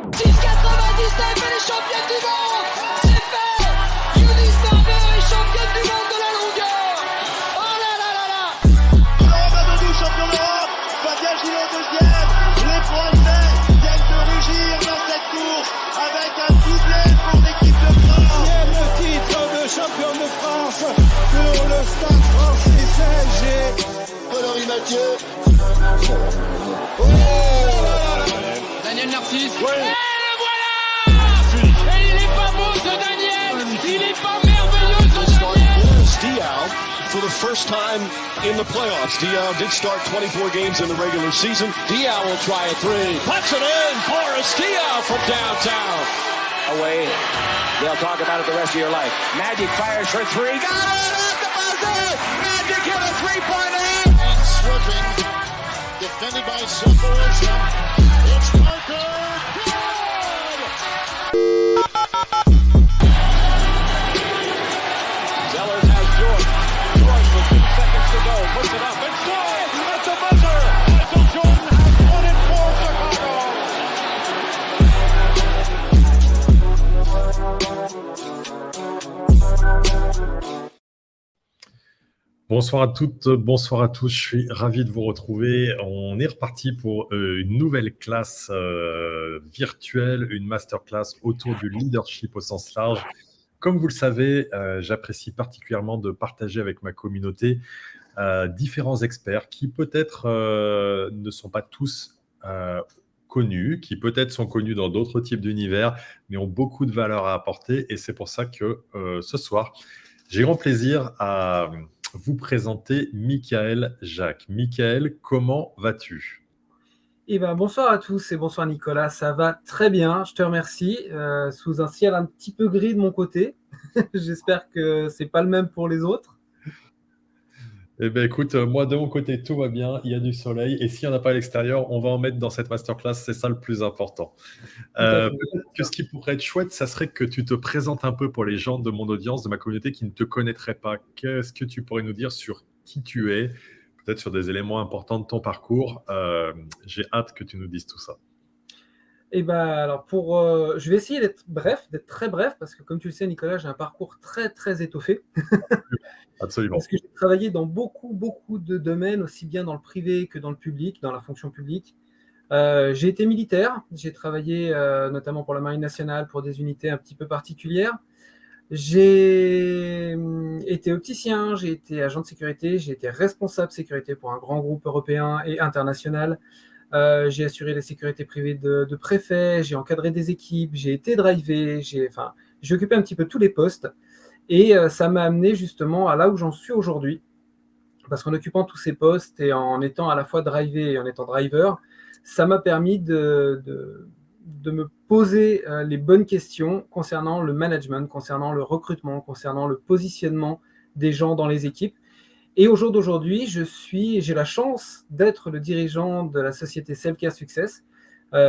6,99 et les championnes du monde. C'est fait. Eunice Barber est championne du monde de la longueur. Oh là là là là. Alors Amadou, champion d'Europe. Fabien Gillot deuxième. Les Français viennent de rugir dans cette course avec un doublé pour l'équipe de France. Le titre de champion de France pour le Stade français CSG. Valérie Mathieu. Daniel Narcisse. Ouais. Et le voilà. Et il est pas beau ce Daniel. Il est pas merveilleux ce Daniel. Diao, for the first time in the playoffs. Diao did start 24 games in the regular season. Diao will try a three. Puts it in. Boris Diao from downtown. Away. They'll talk about it the rest of your life. Magic fires for three. Got it at the buzzer. Magic hit a three-pointer. And swerving. Defended by Zaporozhye. It's Parker. Zellers has George. George with 2 seconds to go. Puts it up and scores at the buzzer. Michael Jordan has won it for Chicago. Bonsoir à toutes, bonsoir à tous, je suis ravi de vous retrouver. On est reparti pour une nouvelle classe virtuelle, une masterclass autour du leadership au sens large. Comme vous le savez, j'apprécie particulièrement de partager avec ma communauté différents experts qui peut-être ne sont pas tous connus, qui peut-être sont connus dans d'autres types d'univers, mais ont beaucoup de valeur à apporter. Et c'est pour ça que ce soir, j'ai grand plaisir à vous présenter Michael Jacques. Michael, comment vas-tu ? Eh ben, bonsoir à tous et bonsoir Nicolas, ça va très bien, je te remercie, sous un ciel un petit peu gris de mon côté, j'espère que c'est pas le même pour les autres. Eh bien écoute, moi de mon côté tout va bien, il y a du soleil et s'il n'y en a pas à l'extérieur, on va en mettre dans cette masterclass, c'est ça le plus important. Peut-être que ce qui pourrait être chouette, ça serait que tu te présentes un peu pour les gens de mon audience, de ma communauté qui ne te connaîtraient pas. Qu'est-ce que tu pourrais nous dire sur qui tu es, peut-être sur des éléments importants de ton parcours. J'ai hâte que tu nous dises tout ça. Eh ben, alors je vais essayer d'être très bref, parce que comme tu le sais Nicolas, j'ai un parcours très très étoffé. Absolument. Parce que j'ai travaillé dans beaucoup de domaines, aussi bien dans le privé que dans le public, dans la fonction publique. J'ai été militaire, j'ai travaillé notamment pour la Marine nationale, pour des unités un petit peu particulières. J'ai été opticien, j'ai été agent de sécurité, j'ai été responsable sécurité pour un grand groupe européen et international. J'ai assuré la sécurité privée de préfets, j'ai encadré des équipes, j'ai été drivé, j'ai occupé un petit peu tous les postes. Et ça m'a amené justement à là où j'en suis aujourd'hui. Parce qu'en occupant tous ces postes et en étant à la fois drivé et en étant driver, ça m'a permis de me poser les bonnes questions concernant le management, concernant le recrutement, concernant le positionnement des gens dans les équipes. Et au jour d'aujourd'hui, j'ai la chance d'être le dirigeant de la société Selfcare Success,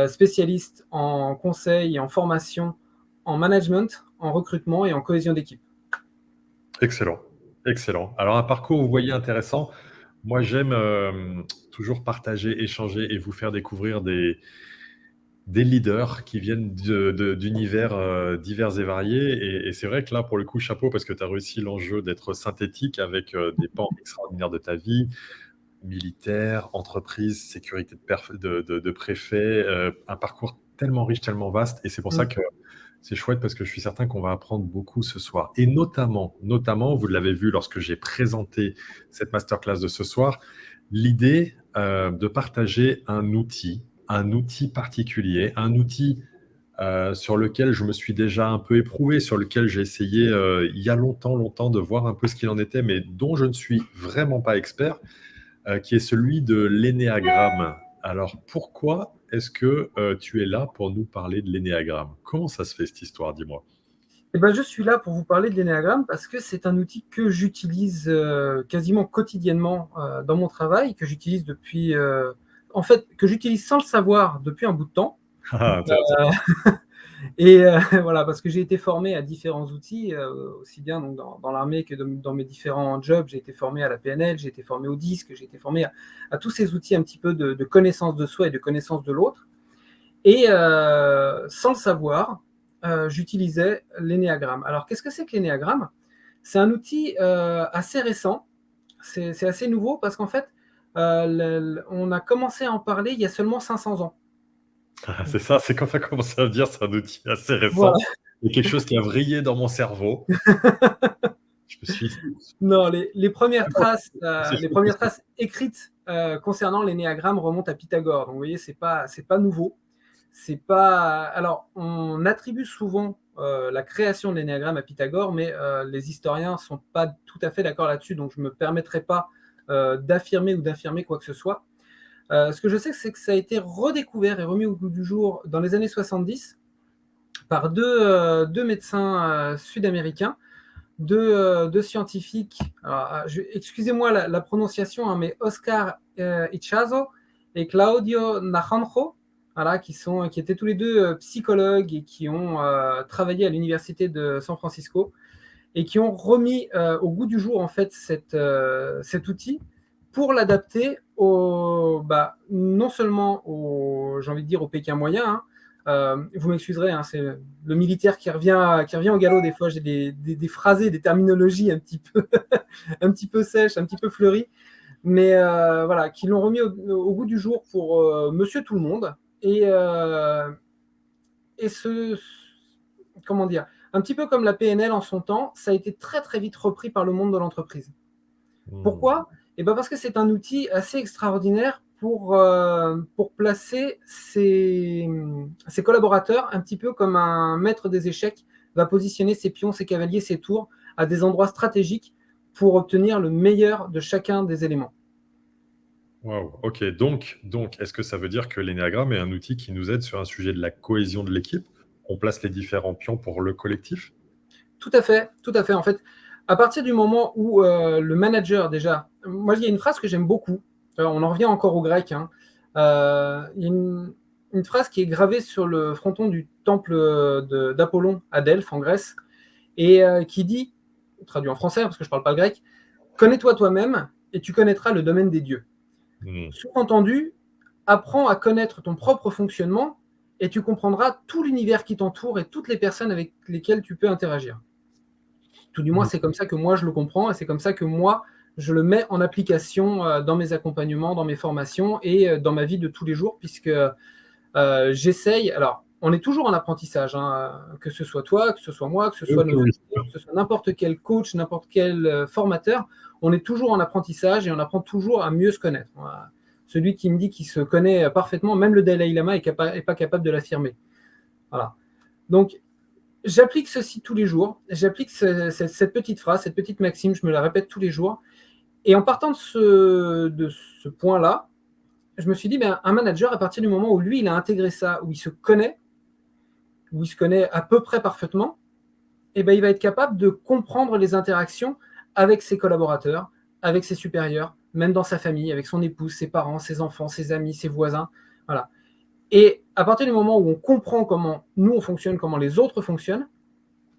spécialiste en conseil et en formation, en management, en recrutement et en cohésion d'équipe. Excellent, excellent. Alors un parcours, vous voyez, intéressant. Moi, j'aime toujours partager, échanger et vous faire découvrir des leaders qui viennent d'univers divers et variés. Et c'est vrai que là, pour le coup, chapeau, parce que tu as réussi l'enjeu d'être synthétique avec des pans extraordinaires de ta vie, militaire, entreprise, sécurité de préfet, un parcours tellement riche, tellement vaste. Et c'est pour ça que c'est chouette, parce que je suis certain qu'on va apprendre beaucoup ce soir. Et notamment, vous l'avez vu lorsque j'ai présenté cette masterclass de ce soir, l'idée de partager un outil particulier, un outil sur lequel je me suis déjà un peu éprouvé, sur lequel j'ai essayé il y a longtemps de voir un peu ce qu'il en était, mais dont je ne suis vraiment pas expert, qui est celui de l'énéagramme. Alors pourquoi est-ce que tu es là pour nous parler de l'énéagramme ? Comment ça se fait cette histoire, dis-moi ? Eh ben, je suis là pour vous parler de l'énéagramme parce que c'est un outil que j'utilise quasiment quotidiennement dans mon travail, que j'utilise que j'utilise sans le savoir depuis un bout de temps. Et voilà, parce que j'ai été formé à différents outils, aussi bien donc dans l'armée que dans mes différents jobs. J'ai été formé à la PNL, j'ai été formé au DISC, j'ai été formé à tous ces outils un petit peu de connaissance de soi et de connaissance de l'autre. Et sans le savoir, j'utilisais l'énéagramme. Alors, qu'est-ce que c'est que l'énéagramme? C'est un outil assez récent, c'est assez nouveau parce qu'en fait, on a commencé à en parler il y a seulement 500 ans. C'est ça, c'est quand tu as commencé à me dire, c'est un outil assez Voilà. récent et quelque chose qui a vrillé dans mon cerveau. Je me suis dit: Non, les premières traces, «C'est les chaud tout premières ça». traces écrites concernant l'énéagramme remontent à Pythagore. Donc, vous voyez, c'est pas nouveau. C'est pas. Alors, on attribue souvent la création de l'énéagramme à Pythagore, mais les historiens sont pas tout à fait d'accord là-dessus. Donc, je me permettrai pas d'affirmer ou d'infirmer quoi que ce soit. Ce que je sais, c'est que ça a été redécouvert et remis au goût du jour dans les années 70 par deux médecins sud-américains, deux scientifiques. Alors, excusez-moi la prononciation, hein, mais Oscar Ichazo et Claudio Naranjo, voilà, qui étaient tous les deux psychologues et qui ont travaillé à l'université de San Francisco et qui ont remis au goût du jour en fait cet outil pour l'adapter non seulement j'ai envie de dire au Pékin moyen, hein. Vous m'excuserez, hein, c'est le militaire qui revient au galop. Des fois, j'ai des phrasés, des terminologies un petit peu, un petit peu sèches, un petit peu fleuries, mais voilà, qui l'ont remis au goût du jour pour Monsieur Tout le Monde et comment dire, un petit peu comme la PNL en son temps, ça a été très très vite repris par le monde de l'entreprise. Pourquoi? Parce que c'est un outil assez extraordinaire pour placer ses collaborateurs, un petit peu comme un maître des échecs va positionner ses pions, ses cavaliers, ses tours à des endroits stratégiques pour obtenir le meilleur de chacun des éléments. Waouh, OK, donc est-ce que ça veut dire que l'énéagramme est un outil qui nous aide sur un sujet de la cohésion de l'équipe? On place les différents pions pour le collectif? Tout à fait, tout à fait. En fait, à partir du moment où le manager, déjà, moi, il y a une phrase que j'aime beaucoup. On en revient encore au grec, hein. Il y a une phrase qui est gravée sur le fronton du temple d'Apollon à Delphes, en Grèce, et qui dit, traduit en français, parce que je ne parle pas le grec, « Connais-toi toi-même et tu connaîtras le domaine des dieux ». Sous-entendu, apprends à connaître ton propre fonctionnement et tu comprendras tout l'univers qui t'entoure et toutes les personnes avec lesquelles tu peux interagir. Tout du moins, c'est comme ça que moi, je le comprends et c'est comme ça que moi, je le mets en application dans mes accompagnements, dans mes formations et dans ma vie de tous les jours, puisque j'essaye. Alors, on est toujours en apprentissage, hein, que ce soit toi, que ce soit moi, que ce soit nos invités, que ce soit n'importe quel coach, n'importe quel formateur, on est toujours en apprentissage et on apprend toujours à mieux se connaître. Voilà. Celui qui me dit qu'il se connaît parfaitement, même le Dalai Lama n'est pas capable de l'affirmer. Voilà. Donc, j'applique ceci tous les jours. J'applique cette petite phrase, cette petite maxime, je me la répète tous les jours. Et en partant de ce point-là, je me suis dit, un manager, à partir du moment où lui, il a intégré ça, où il se connaît à peu près parfaitement, il va être capable de comprendre les interactions avec ses collaborateurs, avec ses supérieurs, même dans sa famille, avec son épouse, ses parents, ses enfants, ses amis, ses voisins. Voilà. Et à partir du moment où on comprend comment nous on fonctionne, comment les autres fonctionnent,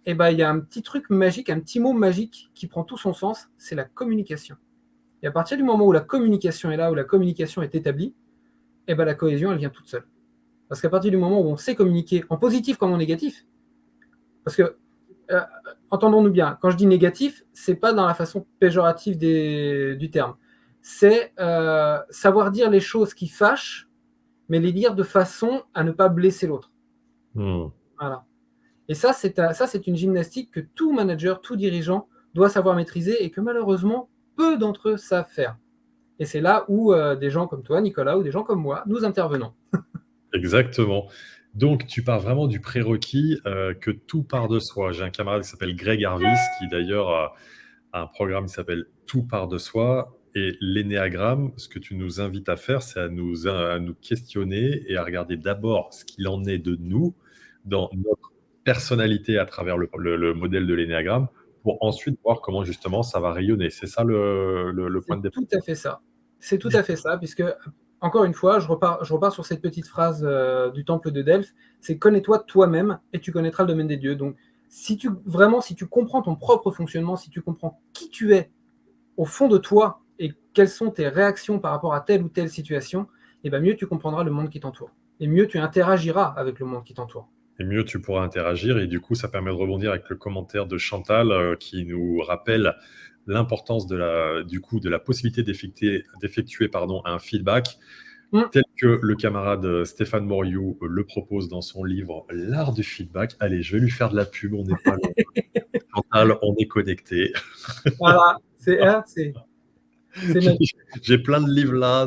il y a un petit truc magique, un petit mot magique qui prend tout son sens, c'est la communication. Et à partir du moment où la communication est là, où la communication est établie, la cohésion, elle vient toute seule. Parce qu'à partir du moment où on sait communiquer, en positif comme en négatif, parce que, entendons-nous bien, quand je dis négatif, c'est pas dans la façon péjorative du terme. C'est savoir dire les choses qui fâchent, mais les dire de façon à ne pas blesser l'autre. Voilà. Et ça, c'est une gymnastique que tout manager, tout dirigeant doit savoir maîtriser et que malheureusement, peu d'entre eux savent faire. Et c'est là où des gens comme toi, Nicolas, ou des gens comme moi, nous intervenons. Exactement. Donc, tu pars vraiment du prérequis que tout part de soi. J'ai un camarade qui s'appelle Greg Harvis, qui d'ailleurs a un programme qui s'appelle Tout part de soi. Et l'énéagramme, ce que tu nous invites à faire, c'est à nous questionner et à regarder d'abord ce qu'il en est de nous, dans notre personnalité à travers le modèle de l'énéagramme, pour ensuite voir comment justement ça va rayonner. C'est ça le point de départ? Tout à fait ça. C'est tout à fait ça, puisque, encore une fois, je repars sur cette petite phrase du temple de Delphes, c'est « connais-toi toi-même et tu connaîtras le domaine des dieux ». Donc, si tu comprends ton propre fonctionnement, si tu comprends qui tu es au fond de toi et quelles sont tes réactions par rapport à telle ou telle situation, mieux tu comprendras le monde qui t'entoure. et mieux tu interagiras avec le monde qui t'entoure. Et mieux tu pourras interagir. Et du coup, ça permet de rebondir avec le commentaire de Chantal qui nous rappelle l'importance de la possibilité d'effectuer un feedback tel que le camarade Stéphane Moriou le propose dans son livre L'art du feedback. Allez, je vais lui faire de la pub, on n'est pas loin. Chantal, on est connecté. Voilà, c'est magnifique. J'ai plein de livres là,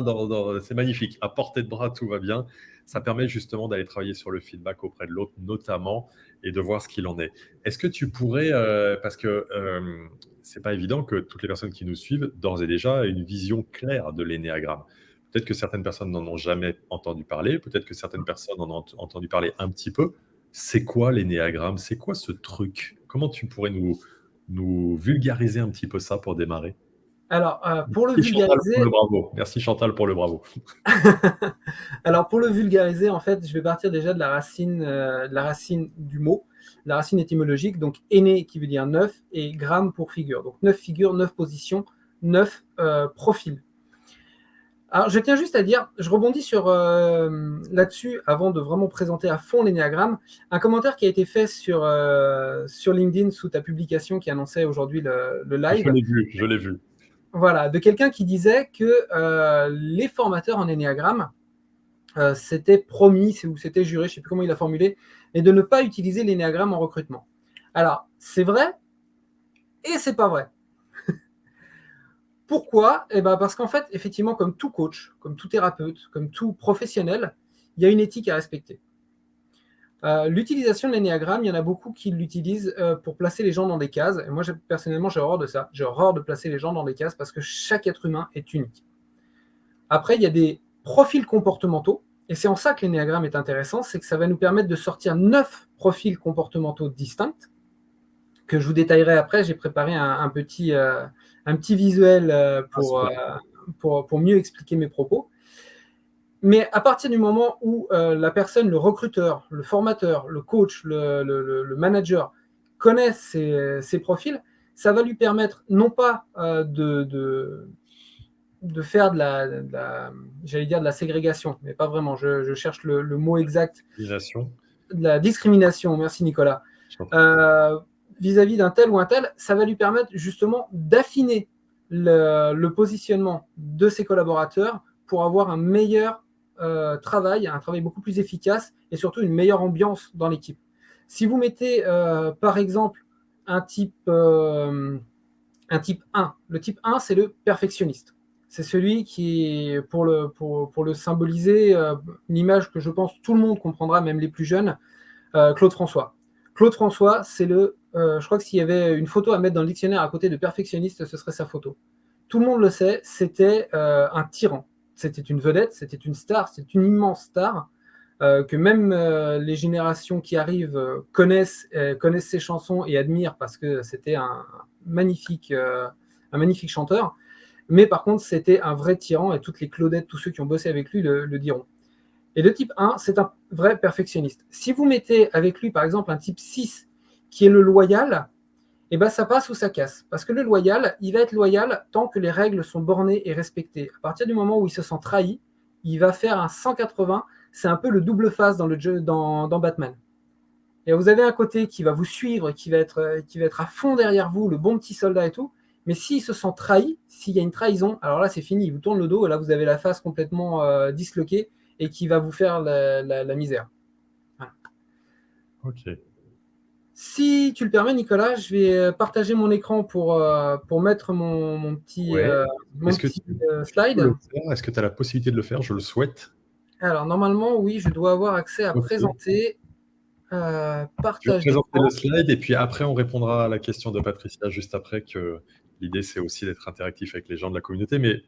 c'est magnifique. À portée de bras, tout va bien. Ça permet justement d'aller travailler sur le feedback auprès de l'autre, notamment, et de voir ce qu'il en est. Est-ce que tu pourrais, parce que c'est pas évident que toutes les personnes qui nous suivent, d'ores et déjà, aient une vision claire de l'énéagramme. Peut-être que certaines personnes n'en ont jamais entendu parler, peut-être que certaines personnes en ont entendu parler un petit peu. C'est quoi l'énéagramme? C'est quoi ce truc? Comment tu pourrais nous vulgariser un petit peu ça pour démarrer? Alors, pour le Merci Chantal vulgariser, pour le bravo. Merci Chantal pour le bravo. alors pour le vulgariser, en fait, je vais partir déjà de la racine du mot, la racine étymologique, donc aîné qui veut dire 9 et gramme pour figure. Donc 9 figures, 9 positions, 9 profils. Alors je tiens juste à dire, je rebondis sur là-dessus avant de vraiment présenter à fond l'énéagramme, un commentaire qui a été fait sur LinkedIn sous ta publication qui annonçait aujourd'hui le live. Je l'ai vu. Voilà, de quelqu'un qui disait que les formateurs en énéagramme s'étaient promis, ou s'étaient juré, je ne sais plus comment il a formulé, et de ne pas utiliser l'énéagramme en recrutement. Alors, c'est vrai et c'est pas vrai. Pourquoi? Eh ben parce qu'en fait, effectivement, comme tout coach, comme tout thérapeute, comme tout professionnel, il y a une éthique à respecter. L'utilisation de l'énéagramme, il y en a beaucoup qui l'utilisent pour placer les gens dans des cases. Et moi, personnellement, j'ai horreur de ça. J'ai horreur de placer les gens dans des cases parce que chaque être humain est unique. Après, il y a des profils comportementaux. Et c'est en ça que l'énéagramme est intéressant, c'est que ça va nous permettre de sortir 9 profils comportementaux distincts, que je vous détaillerai après. J'ai préparé un petit visuel pour mieux expliquer mes propos. Mais à partir du moment où la personne, le recruteur, le formateur, le coach, le manager connaît ces profils, ça va lui permettre non pas de faire de la ségrégation, mais pas vraiment, je cherche le mot exact. De la discrimination, merci Nicolas. Vis-à-vis d'un tel ou un tel, ça va lui permettre justement d'affiner le positionnement de ses collaborateurs pour avoir un meilleur travail, un travail beaucoup plus efficace et surtout une meilleure ambiance dans l'équipe. Si vous mettez par exemple un type 1, le type 1 c'est le perfectionniste. C'est celui qui, pour le symboliser, une image que je pense tout le monde comprendra, même les plus jeunes, Claude François. Claude François, c'est je crois que s'il y avait une photo à mettre dans le dictionnaire à côté de perfectionniste, ce serait sa photo. Tout le monde le sait, c'était un tyran. C'était une vedette, c'était une star, c'est une immense star que même les générations qui arrivent connaissent ses chansons et admirent parce que c'était un magnifique chanteur. Mais par contre, c'était un vrai tyran et toutes les Claudettes, tous ceux qui ont bossé avec lui le diront. Et le type 1, c'est un vrai perfectionniste. Si vous mettez avec lui, par exemple, un type 6 qui est le loyal, eh ben, ça passe ou ça casse. Parce que le loyal, il va être loyal tant que les règles sont bornées et respectées. À partir du moment où il se sent trahi, il va faire un 180. C'est un peu le double face dans le jeu, dans Batman. Et vous avez un côté qui va vous suivre, qui va être à fond derrière vous, le bon petit soldat et tout. Mais s'il se sent trahi, s'il y a une trahison, alors là, c'est fini. Il vous tourne le dos et là, vous avez la face complètement disloquée et qui va vous faire la misère. Voilà. Ok. Si tu le permets, Nicolas, je vais partager mon écran pour mettre mon petit, slide. Est-ce que tu as la possibilité de le faire? Je le souhaite. Alors, normalement, oui, je dois avoir accès à présenter. Je vais présenter le slide et puis après, on répondra à la question de Patricia juste après, que l'idée, c'est aussi d'être interactif avec les gens de la communauté. Mais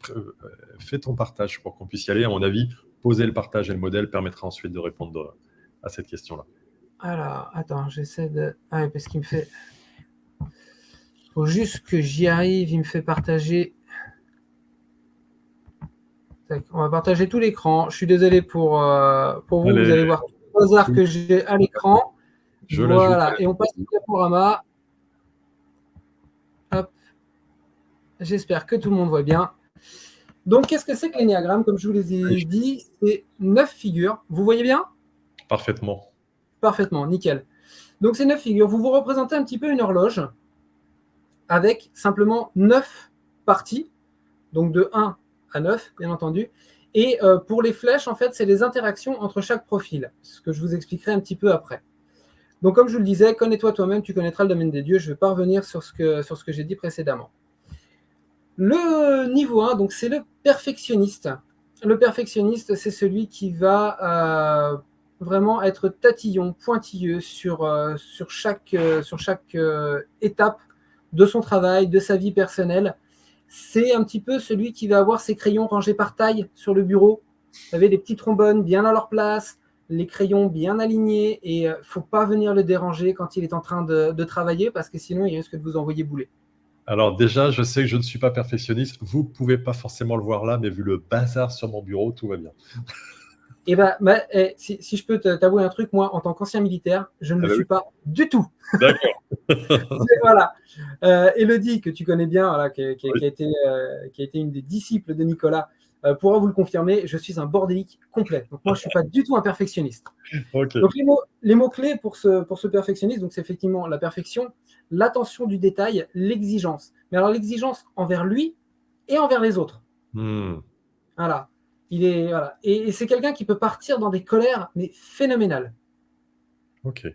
fais ton partage pour qu'on puisse y aller. À mon avis, poser le partage et le modèle permettra ensuite de répondre à cette question-là. Alors, attends, j'essaie de... Ah oui, parce qu'il me fait... Il faut juste que j'y arrive, il me fait partager... On va partager tout l'écran. Je suis désolé pour vous. Allez. Vous allez voir tout le hasard que j'ai à l'écran. Voilà, et on passe au diaporama. Hop. J'espère que tout le monde voit bien. Donc, qu'est-ce que c'est que l'énéagramme? Comme je vous les ai dit, c'est 9 figures. Vous voyez bien? Parfaitement. Parfaitement, nickel. Donc, c'est 9 figures. Vous vous représentez un petit peu une horloge avec simplement 9 parties, donc de 1 à 9, bien entendu. Et pour les flèches, en fait, c'est les interactions entre chaque profil, ce que je vous expliquerai un petit peu après. Donc, comme je vous le disais, connais-toi toi-même, tu connaîtras le domaine des dieux. Je vais pas revenir sur ce que j'ai dit précédemment. Le niveau 1, donc c'est le perfectionniste. Le perfectionniste, c'est celui qui va vraiment être tatillon, pointilleux sur chaque étape de son travail, de sa vie personnelle. C'est un petit peu celui qui va avoir ses crayons rangés par taille sur le bureau. Vous savez, les petits trombones bien à leur place, les crayons bien alignés, et il ne faut pas venir le déranger quand il est en train de travailler, parce que sinon, il risque de vous envoyer bouler. Alors déjà, je sais que je ne suis pas perfectionniste. Vous ne pouvez pas forcément le voir là, mais vu le bazar sur mon bureau, tout va bien. Et si je peux t'avouer un truc, moi, en tant qu'ancien militaire, je ne le suis pas du tout. D'accord. Voilà. Élodie, que tu connais bien, voilà, qui a été une des disciples de Nicolas, pourra vous le confirmer, je suis un bordélique complet. Donc moi, je ne suis pas du tout un perfectionniste. Ok. Donc les mots-clés pour ce perfectionniste, donc c'est effectivement la perfection, l'attention du détail, l'exigence. Mais alors l'exigence envers lui et envers les autres. Voilà. Voilà. Et c'est quelqu'un qui peut partir dans des colères, mais phénoménales. Ok.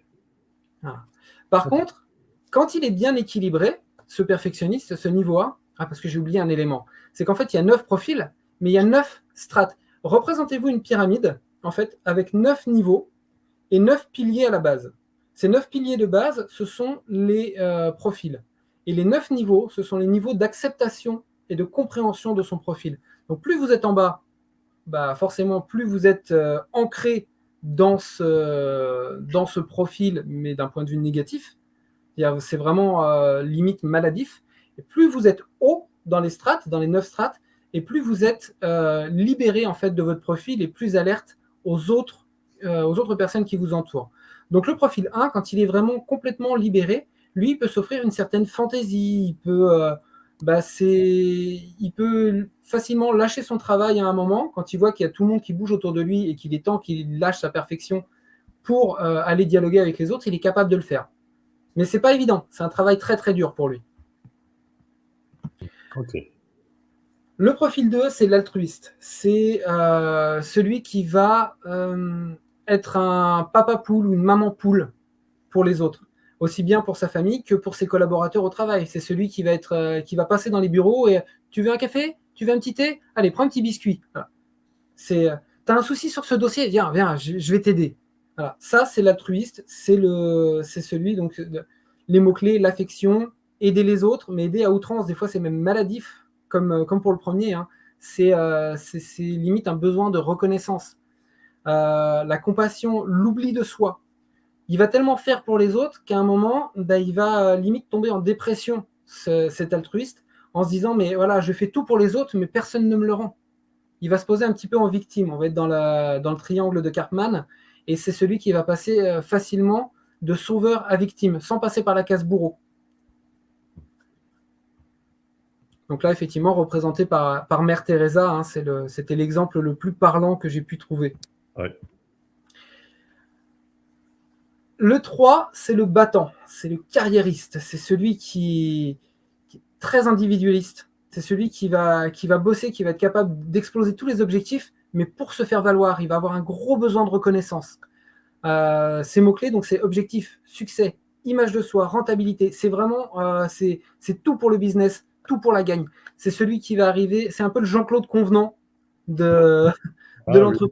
Voilà. Par contre, quand il est bien équilibré, ce perfectionniste, ce niveau 1, parce que j'ai oublié un élément, c'est qu'en fait, il y a 9 profils, mais il y a 9 strates. Représentez-vous une pyramide, en fait, avec 9 niveaux et 9 piliers à la base. Ces 9 piliers de base, ce sont les profils. Et les 9 niveaux, ce sont les niveaux d'acceptation et de compréhension de son profil. Donc plus vous êtes en bas, forcément, plus vous êtes ancré dans ce profil, mais d'un point de vue négatif. C'est vraiment limite maladif. Et plus vous êtes haut dans les strates, dans les 9 strates, et plus vous êtes libéré en fait de votre profil et plus alerte aux autres personnes qui vous entourent. Donc le profil 1, quand il est vraiment complètement libéré, lui, il peut s'offrir une certaine fantaisie, il peut facilement lâcher son travail à un moment, quand il voit qu'il y a tout le monde qui bouge autour de lui et qu'il est temps qu'il lâche sa perfection pour aller dialoguer avec les autres, il est capable de le faire. Mais c'est pas évident, c'est un travail très très dur pour lui. Ok. Le profil 2, c'est l'altruiste. C'est celui qui va être un papa poule ou une maman poule pour les autres, aussi bien pour sa famille que pour ses collaborateurs au travail. C'est celui qui va passer dans les bureaux et tu veux un café? Tu veux un petit thé? Allez, prends un petit biscuit. Voilà. T'as un souci sur ce dossier? Viens, je vais t'aider. Voilà. Ça, c'est l'altruiste. C'est celui, donc, les mots-clés, l'affection, aider les autres, mais aider à outrance. Des fois, c'est même maladif, comme pour le premier. Hein. C'est limite un besoin de reconnaissance. La compassion, l'oubli de soi. Il va tellement faire pour les autres qu'à un moment, il va limite tomber en dépression, cet altruiste, en se disant, mais voilà, je fais tout pour les autres, mais personne ne me le rend. Il va se poser un petit peu en victime. On va être dans le triangle de Karpman, et c'est celui qui va passer facilement de sauveur à victime, sans passer par la case bourreau. Donc là, effectivement, représenté par Mère Teresa, hein, c'était l'exemple le plus parlant que j'ai pu trouver. Ouais. Le 3, c'est le battant, c'est le carriériste, c'est celui qui est très individualiste. C'est celui qui va bosser, qui va être capable d'exploser tous les objectifs, mais pour se faire valoir, il va avoir un gros besoin de reconnaissance. Ces mots-clés, donc c'est objectif, succès, image de soi, rentabilité. C'est vraiment, c'est tout pour le business, tout pour la gagne. C'est celui qui va arriver, c'est un peu le Jean-Claude Convenant de l'entreprise. Oui.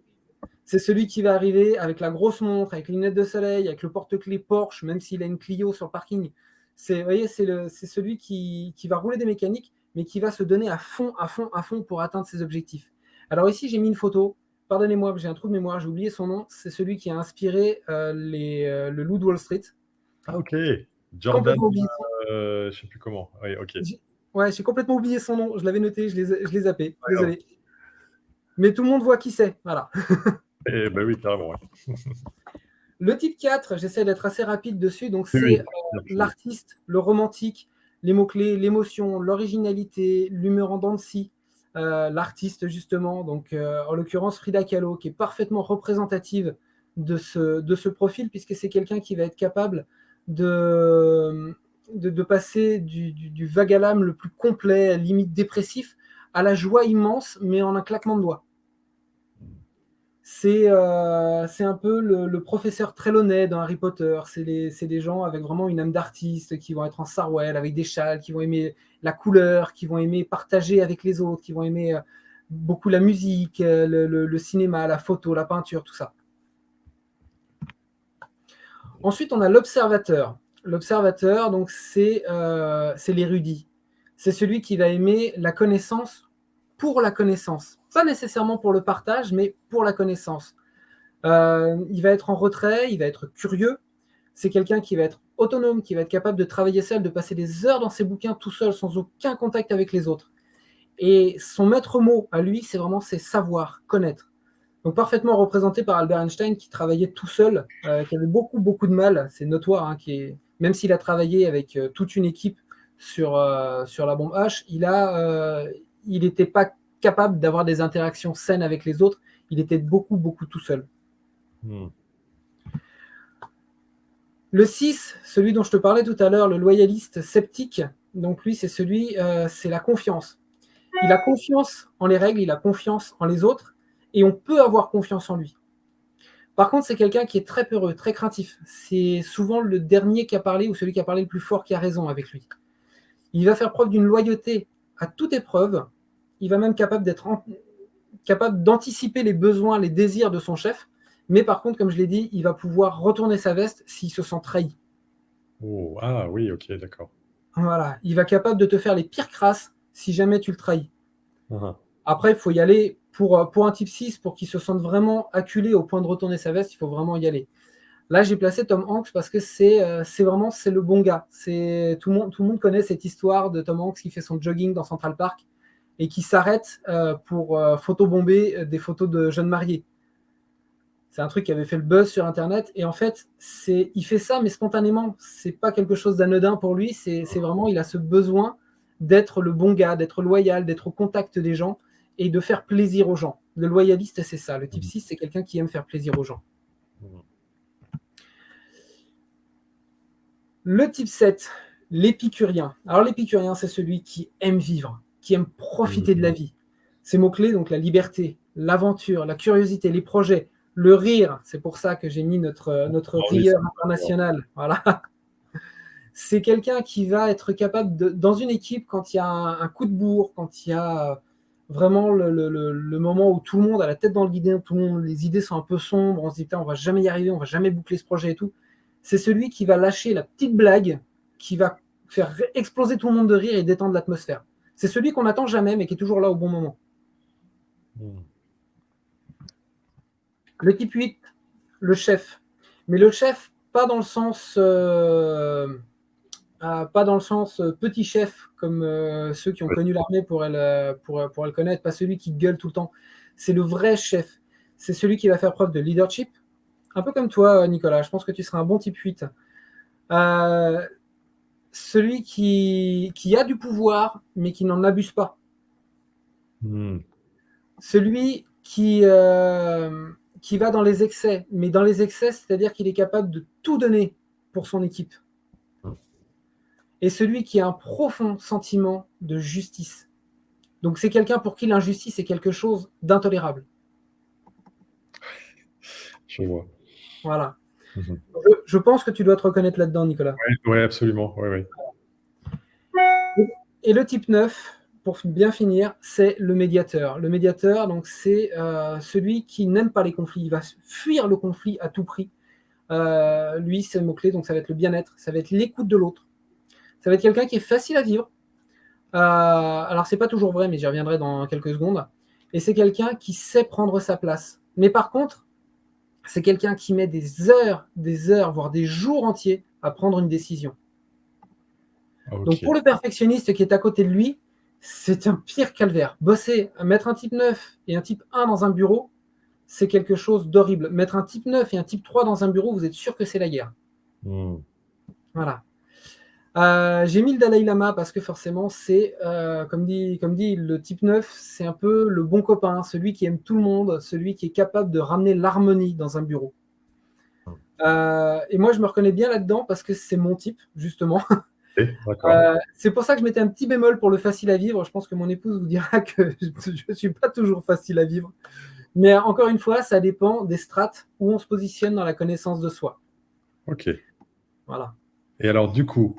C'est celui qui va arriver avec la grosse montre, avec les lunettes de soleil, avec le porte-clés Porsche, même s'il a une Clio sur le parking. Vous voyez, c'est celui qui va rouler des mécaniques, mais qui va se donner à fond pour atteindre ses objectifs. Alors ici, j'ai mis une photo. Pardonnez-moi, j'ai un trou de mémoire, j'ai oublié son nom. C'est celui qui a inspiré le Loup de Wall Street. Ah, ok. Jordan, je ne sais plus comment. Oui, ok. J'ai complètement oublié son nom. Je l'avais noté, je l'ai zappé. Désolé. Mais tout le monde voit qui c'est. Voilà. Oui, carrément. Ouais. Le type 4, j'essaie d'être assez rapide dessus. Donc, c'est l'artiste, le romantique, les mots-clés, l'émotion, l'originalité, l'humeur en dents de scie. l'artiste justement, donc en l'occurrence Frida Kahlo, qui est parfaitement représentative de ce profil, puisque c'est quelqu'un qui va être capable de passer du vague à l'âme le plus complet, limite dépressif, à la joie immense, mais en un claquement de doigts. C'est un peu le professeur Trelawney dans Harry Potter. C'est des gens avec vraiment une âme d'artiste, qui vont être en sarouel, avec des châles, qui vont aimer la couleur, qui vont aimer partager avec les autres, qui vont aimer beaucoup la musique, le cinéma, la photo, la peinture, tout ça. Ensuite, on a l'observateur. L'observateur, donc, c'est l'érudit. C'est celui qui va aimer la connaissance pour la connaissance. Pas nécessairement pour le partage, mais pour la connaissance. Il va être en retrait, il va être curieux. C'est quelqu'un qui va être autonome, qui va être capable de travailler seul, de passer des heures dans ses bouquins tout seul, sans aucun contact avec les autres. Et son maître mot à lui, c'est vraiment ses savoirs, connaître. Donc parfaitement représenté par Albert Einstein, qui travaillait tout seul, qui avait beaucoup de mal, c'est notoire, hein, même s'il a travaillé avec toute une équipe sur la bombe H, il n'était pas capable d'avoir des interactions saines avec les autres, il était beaucoup tout seul. Le 6, celui dont je te parlais tout à l'heure, le loyaliste sceptique, donc lui c'est c'est la confiance. Il a confiance en les règles, il a confiance en les autres, et on peut avoir confiance en lui. Par contre, c'est quelqu'un qui est très peureux, très craintif. C'est souvent le dernier qui a parlé, ou celui qui a parlé le plus fort qui a raison avec lui. Il va faire preuve d'une loyauté à toute épreuve. Il va même capable d'anticiper les besoins, les désirs de son chef. Mais par contre, comme je l'ai dit, il va pouvoir retourner sa veste s'il se sent trahi. Oh, ah oui, ok, d'accord. Voilà. Il va être capable de te faire les pires crasses si jamais tu le trahis. Uh-huh. Après, il faut y aller pour un type 6, pour qu'il se sente vraiment acculé au point de retourner sa veste, il faut vraiment y aller. Là, j'ai placé Tom Hanks parce que c'est le bon gars. Tout le monde connaît cette histoire de Tom Hanks qui fait son jogging dans Central Park et qui s'arrête pour photobomber des photos de jeunes mariés. C'est un truc qui avait fait le buzz sur Internet. Et en fait, il fait ça, mais spontanément. C'est pas quelque chose d'anodin pour lui. C'est vraiment, il a ce besoin d'être le bon gars, d'être loyal, d'être au contact des gens et de faire plaisir aux gens. Le loyaliste, c'est ça. Le type 6, c'est quelqu'un qui aime faire plaisir aux gens. Le type 7, l'épicurien. Alors l'épicurien, c'est celui qui aime vivre, qui aime profiter de la vie. Ces mots-clés, donc la liberté, l'aventure, la curiosité, les projets, le rire, c'est pour ça que j'ai mis notre rieur international. Voilà. C'est quelqu'un qui va être capable, dans une équipe, quand il y a un coup de bourre, quand il y a vraiment le moment où tout le monde a la tête dans le guidon, les idées sont un peu sombres, on se dit putain, on va jamais y arriver, on va jamais boucler ce projet et tout. C'est celui qui va lâcher la petite blague, qui va faire exploser tout le monde de rire et détendre l'atmosphère. C'est celui qu'on n'attend jamais, mais qui est toujours là au bon moment. Le type 8, le chef. Mais le chef, pas dans le sens petit chef, comme ceux qui ont connu l'armée pourraient le connaître, pas celui qui gueule tout le temps. C'est le vrai chef. C'est celui qui va faire preuve de leadership. Un peu comme toi, Nicolas. Je pense que tu seras un bon type 8. Celui qui a du pouvoir, mais qui n'en abuse pas. Celui qui va dans les excès. Mais dans les excès, c'est-à-dire qu'il est capable de tout donner pour son équipe. Et celui qui a un profond sentiment de justice. Donc c'est quelqu'un pour qui l'injustice est quelque chose d'intolérable. Je vois. Voilà. Je pense que tu dois te reconnaître là-dedans, Nicolas. Oui, absolument. Ouais. Et le type 9, pour bien finir, c'est le médiateur. Le médiateur, donc, c'est celui qui n'aime pas les conflits. Il va fuir le conflit à tout prix. Lui, c'est le mot-clé, donc ça va être le bien-être, ça va être l'écoute de l'autre. Ça va être quelqu'un qui est facile à vivre. Alors, c'est pas toujours vrai, mais j'y reviendrai dans quelques secondes. Et c'est quelqu'un qui sait prendre sa place. Mais par contre, c'est quelqu'un qui met des heures, voire des jours entiers à prendre une décision. Okay. Donc pour le perfectionniste qui est à côté de lui, c'est un pire calvaire. Bosser, mettre un type 9 et un type 1 dans un bureau, c'est quelque chose d'horrible. Mettre un type 9 et un type 3 dans un bureau, vous êtes sûr que c'est la guerre. Voilà. J'ai mis le Dalai Lama parce que forcément, c'est, comme dit le type 9, c'est un peu le bon copain, celui qui aime tout le monde, celui qui est capable de ramener l'harmonie dans un bureau. Et moi, je me reconnais bien là-dedans parce que c'est mon type, justement. D'accord. C'est pour ça que je mettais un petit bémol pour le facile à vivre. Je pense que mon épouse vous dira que je ne suis pas toujours facile à vivre. Mais encore une fois, ça dépend des strates où on se positionne dans la connaissance de soi. Ok. Voilà. Et alors, du coup,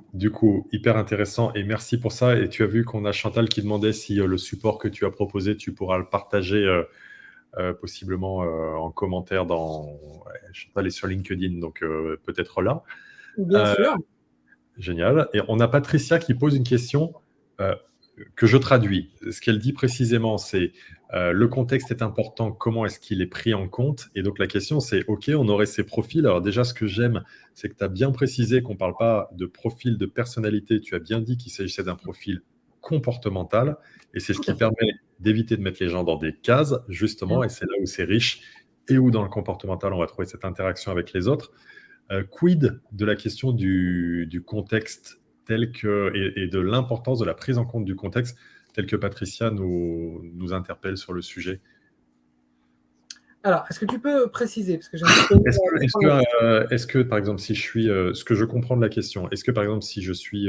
hyper intéressant et merci pour ça. Et tu as vu qu'on a Chantal qui demandait si le support que tu as proposé, tu pourras le partager possiblement en commentaire Chantal est sur LinkedIn, donc peut-être là. Bien sûr. Génial. Et on a Patricia qui pose une question euh, que je traduis. Ce qu'elle dit précisément, c'est le contexte est important, comment est-ce qu'il est pris en compte? Et donc la question, c'est, OK, on aurait ces profils. Alors déjà, ce que j'aime, c'est que tu as bien précisé qu'on ne parle pas de profil de personnalité. Tu as bien dit qu'il s'agissait d'un profil comportemental. Et c'est ce qui permet d'éviter de mettre les gens dans des cases, justement. Et c'est là où c'est riche et où dans le comportemental, on va trouver cette interaction avec les autres. Quid de la question du contexte et de l'importance de la prise en compte du contexte tel que Patricia nous interpelle sur le sujet? Alors, est-ce que tu peux préciser parce que Est-ce que, par exemple, si je suis, ce que je comprends de la question, est-ce que, par exemple, si je suis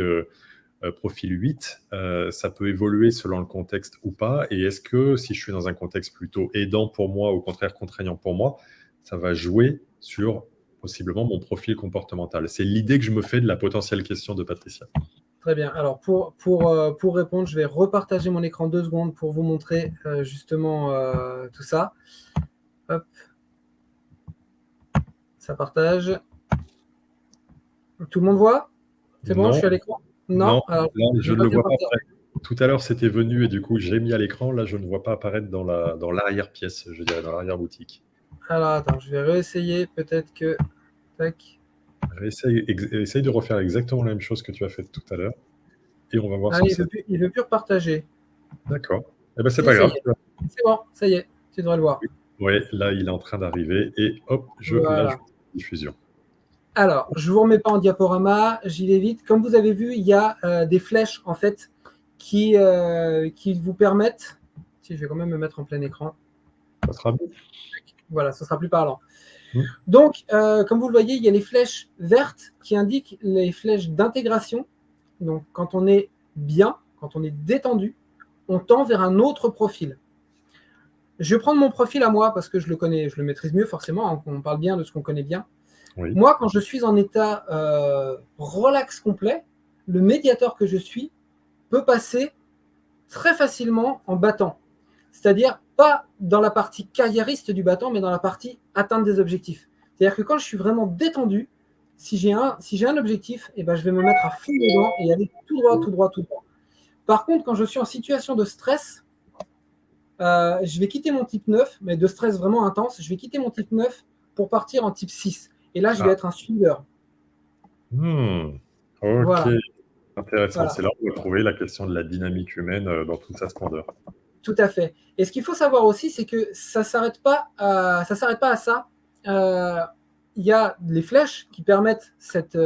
profil 8, ça peut évoluer selon le contexte ou pas? Et est-ce que si je suis dans un contexte plutôt aidant pour moi, au contraire contraignant pour moi, ça va jouer sur possiblement mon profil comportemental? C'est l'idée que je me fais de la potentielle question de Patricia. Très bien. Alors, pour répondre, je vais repartager mon écran 2 secondes pour vous montrer justement tout ça. Hop. Ça partage. Tout le monde voit? C'est bon, Non. je suis à l'écran? Non, Alors, là, je ne le vois pas apparaître. Tout à l'heure, c'était venu et du coup, j'ai mis à l'écran. Là, je ne vois pas apparaître dans l'arrière-pièce, je dirais, dans l'arrière-boutique. Alors, attends, je vais réessayer. Peut-être que... Tac. Essaye de refaire exactement la même chose que tu as fait tout à l'heure. Et on va voir Ah, si il veut plus repartager. D'accord. Eh ben, c'est pas grave. C'est bon, ça y est, tu devrais le voir. Oui, là, il est en train d'arriver. Et hop, Voilà. l'ajoute en diffusion. Alors, je ne vous remets pas en diaporama, j'y vais vite. Comme vous avez vu, il y a des flèches, en fait, qui vous permettent... Si, je vais quand même me mettre en plein écran. Ça sera bon. Voilà, ce sera plus parlant. Donc, comme vous le voyez, il y a les flèches vertes qui indiquent les flèches d'intégration. Donc, quand on est bien, quand on est détendu, on tend vers un autre profil. Je vais prendre mon profil à moi parce que je le connais, je le maîtrise mieux forcément. Hein, on parle bien de ce qu'on connaît bien. Oui. Moi, quand je suis en état relax complet, le médiateur que je suis peut passer très facilement en battant. C'est-à-dire pas dans la partie carriériste du battant, mais dans la partie atteinte des objectifs. C'est-à-dire que quand je suis vraiment détendu, si j'ai un objectif, eh ben, je vais me mettre à fond dedans et aller tout droit, tout droit, tout droit. Par contre, quand je suis en situation de stress, je vais quitter mon type 9, mais de stress vraiment intense, je vais quitter mon type 9 pour partir en type 6. Et là, je vais être un suiveur. Ok, Voilà. intéressant. Voilà. C'est là où on va trouver la question de la dynamique humaine dans toute sa splendeur. Tout à fait. Et ce qu'il faut savoir aussi, c'est que ça ne s'arrête pas à ça. Il y a les flèches qui permettent cette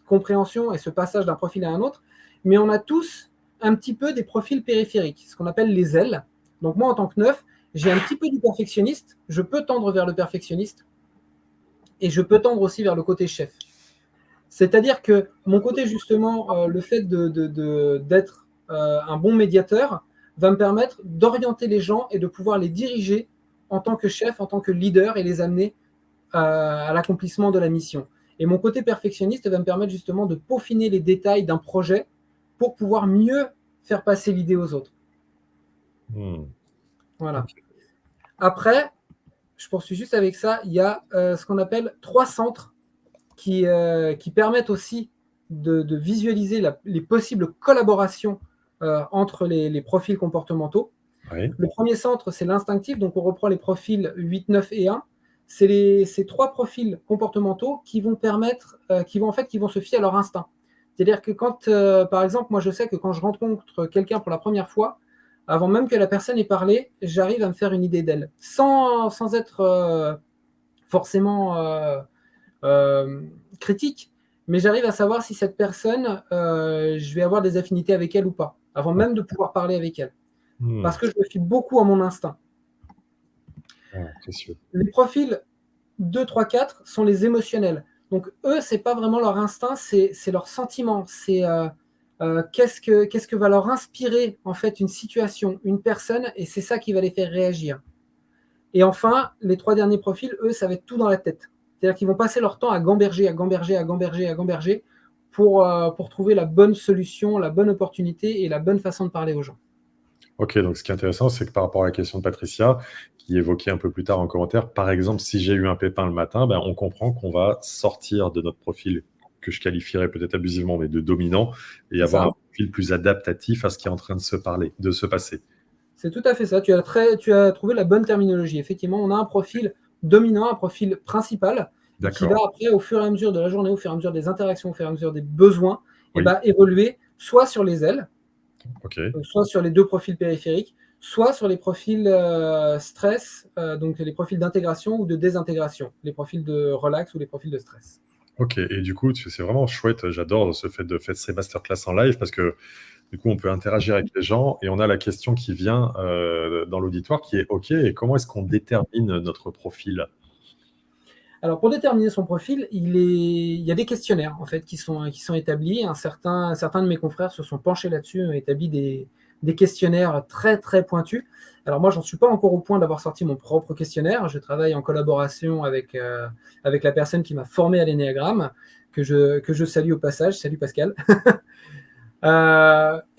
compréhension et ce passage d'un profil à un autre, mais on a tous un petit peu des profils périphériques, ce qu'on appelle les ailes. Donc moi, en tant que 9, j'ai un petit peu du perfectionniste, je peux tendre vers le perfectionniste, et je peux tendre aussi vers le côté chef. C'est-à-dire que mon côté, justement, le fait d'être un bon médiateur va me permettre d'orienter les gens et de pouvoir les diriger en tant que chef, en tant que leader et les amener à l'accomplissement de la mission. Et mon côté perfectionniste va me permettre justement de peaufiner les détails d'un projet pour pouvoir mieux faire passer l'idée aux autres. Voilà. Okay. Après, je poursuis juste avec ça, il y a ce qu'on appelle 3 centres qui permettent aussi de visualiser les possibles collaborations entre les profils comportementaux. Oui. Le premier centre, c'est l'instinctif, donc on reprend les profils 8, 9 et 1. C'est ces 3 profils comportementaux qui vont se fier à leur instinct. C'est-à-dire que quand, par exemple, moi je sais que quand je rencontre quelqu'un pour la première fois, avant même que la personne ait parlé, j'arrive à me faire une idée d'elle, sans être forcément critique, mais j'arrive à savoir si cette personne, je vais avoir des affinités avec elle ou pas, avant même de pouvoir parler avec elle. Parce que je me fie beaucoup à mon instinct. Précieux. Les profils 2, 3, 4 sont les émotionnels. Donc eux, c'est pas vraiment leur instinct, c'est leur sentiment. C'est qu'est-ce que va leur inspirer en fait une situation, une personne, et c'est ça qui va les faire réagir. Et enfin, les 3 derniers profils, eux, ça va être tout dans la tête. C'est-à-dire qu'ils vont passer leur temps à gamberger pour trouver la bonne solution, la bonne opportunité et la bonne façon de parler aux gens. Ok, donc ce qui est intéressant, c'est que par rapport à la question de Patricia, qui évoquait un peu plus tard en commentaire, par exemple, si j'ai eu un pépin le matin, ben, on comprend qu'on va sortir de notre profil que je qualifierais peut-être abusivement, mais de dominant, et avoir un profil plus adaptatif à ce qui est en train de se passer. C'est tout à fait ça. Tu as trouvé la bonne terminologie. Effectivement, on a un profil dominant, un profil principal, qui va après, au fur et à mesure de la journée, au fur et à mesure des interactions, au fur et à mesure des besoins, Oui. Évoluer soit sur les ailes, Ok, donc soit sur les 2 profils périphériques, soit sur les profils stress, donc les profils d'intégration ou de désintégration, les profils de relax ou les profils de stress. ok. Et du coup, c'est vraiment chouette. J'adore ce fait de faire ces masterclass en live parce que du coup, on peut interagir avec les gens et on a la question qui vient dans l'auditoire qui est OK, et comment est-ce qu'on détermine notre profil? Alors, pour déterminer son profil, il y a des questionnaires en fait qui sont établis. Certains de mes confrères se sont penchés là-dessus, ont établi des questionnaires très très pointus. Alors moi, j'en suis pas encore au point d'avoir sorti mon propre questionnaire. Je travaille en collaboration avec la personne qui m'a formé à l'énéagramme, que je salue au passage. Salut Pascal.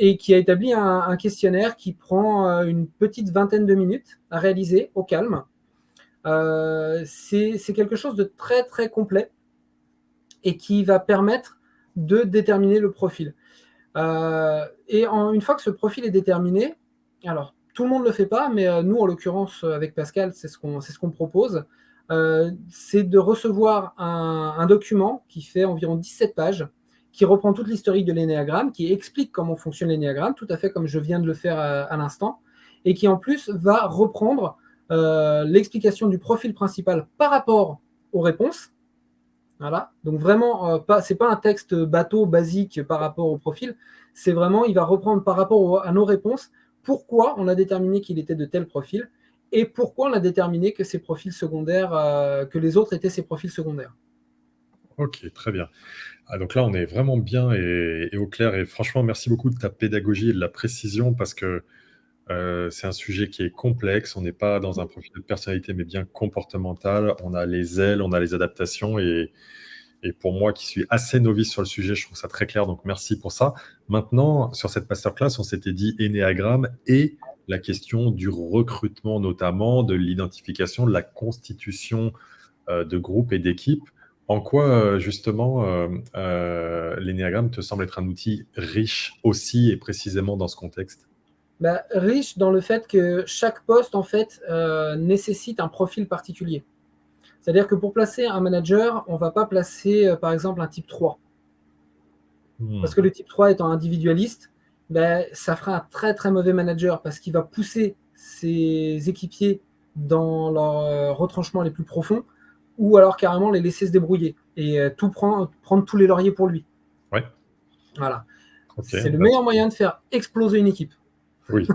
Et qui a établi un questionnaire qui prend une petite vingtaine de minutes à réaliser au calme. C'est quelque chose de très très complet et qui va permettre de déterminer le profil. Et une fois que ce profil est déterminé, alors tout le monde ne le fait pas, mais nous en l'occurrence avec Pascal, c'est ce qu'on propose, c'est de recevoir un document qui fait environ 17 pages, qui reprend toute l'historique de l'énéagramme, qui explique comment fonctionne l'énéagramme, tout à fait comme je viens de le faire à l'instant, et qui en plus va reprendre l'explication du profil principal par rapport aux réponses. Voilà. Donc vraiment, c'est pas un texte bateau, basique par rapport au profil, c'est vraiment, il va reprendre par rapport à nos réponses, pourquoi on a déterminé qu'il était de tel profil, et pourquoi on a déterminé que ces profils secondaires, que les autres étaient ces profils secondaires. Ok, très bien. Donc là, on est vraiment bien et au clair. Et franchement, merci beaucoup de ta pédagogie et de la précision parce que c'est un sujet qui est complexe. On n'est pas dans un profil de personnalité, mais bien comportemental. On a les ailes, on a les adaptations. Et pour moi, qui suis assez novice sur le sujet, je trouve ça très clair. Donc, merci pour ça. Maintenant, sur cette masterclass, on s'était dit énéagramme et la question du recrutement, notamment de l'identification, de la constitution de groupes et d'équipes. En quoi, justement, l'énéagramme te semble être un outil riche aussi et précisément dans ce contexte? Riche dans le fait que chaque poste, en fait, nécessite un profil particulier. C'est-à-dire que pour placer un manager, on ne va pas placer, par exemple, un type 3. Parce que le type 3 étant individualiste, ça fera un très très mauvais manager parce qu'il va pousser ses équipiers dans leurs retranchements les plus profonds ou alors carrément les laisser se débrouiller et prendre tous les lauriers pour lui. Ouais. Voilà. Okay, c'est le meilleur moyen de faire exploser une équipe. Oui,